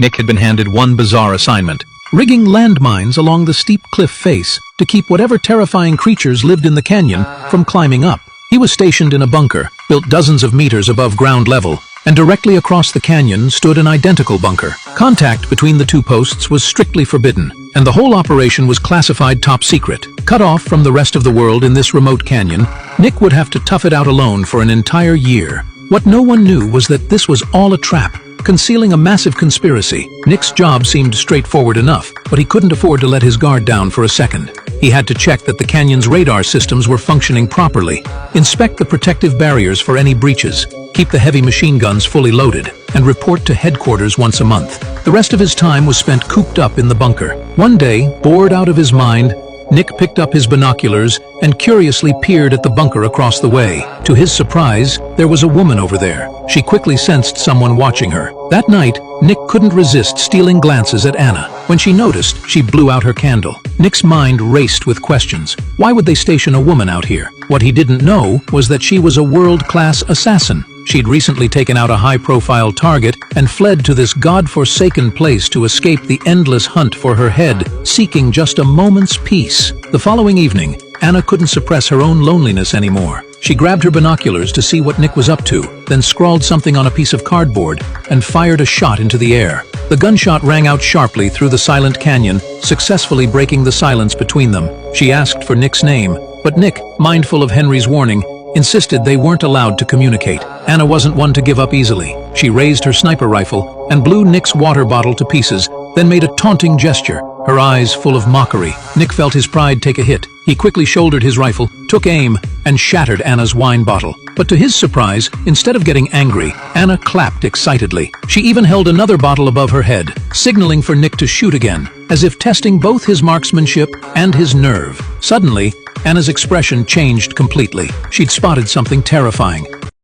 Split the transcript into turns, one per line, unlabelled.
Nick had been handed one bizarre assignment: rigging landmines along the steep cliff face to keep whatever terrifying creatures lived in the canyon from climbing up. He was stationed in a bunker, built dozens of meters above ground level, and directly across the canyon stood an identical bunker. Contact between the two posts was strictly forbidden, and the whole operation was classified top secret. Cut off from the rest of the world in this remote canyon, Nick would have to tough it out alone for an entire year. What no one knew was that this was all a trap, concealing a massive conspiracy. Nick's job seemed straightforward enough, but he couldn't afford to let his guard down for a second. He had to check that the canyon's radar systems were functioning properly, inspect the protective barriers for any breaches, keep the heavy machine guns fully loaded, and report to headquarters once a month. The rest of his time was spent cooped up in the bunker. One day, bored out of his mind, Nick picked up his binoculars and curiously peered at the bunker across the way. To his surprise, there was a woman over there. She quickly sensed someone watching her. That night, Nick couldn't resist stealing glances at Anna. When she noticed, she blew out her candle. Nick's mind raced with questions. Why would they station a woman out here? What he didn't know was that she was a world-class assassin. She'd recently taken out a high-profile target and fled to this god-forsaken place to escape the endless hunt for her head, seeking just a moment's peace. The following evening, Anna couldn't suppress her own loneliness anymore. She grabbed her binoculars to see what Nick was up to, then scrawled something on a piece of cardboard and fired a shot into the air. The gunshot rang out sharply through the silent canyon, successfully breaking the silence between them. She asked for Nick's name, but Nick, mindful of Henry's warning, insisted they weren't allowed to communicate. Anna wasn't one to give up easily. She raised her sniper rifle and blew Nick's water bottle to pieces, then made a taunting gesture, her eyes full of mockery. Nick felt his pride take a hit. He quickly shouldered his rifle, took aim, and shattered Anna's wine bottle. But to his surprise, instead of getting angry, Anna clapped excitedly. She even held another bottle above her head, signaling for Nick to shoot again, as if testing both his marksmanship and his nerve. Suddenly, Anna's expression changed completely. She'd spotted something terrifying.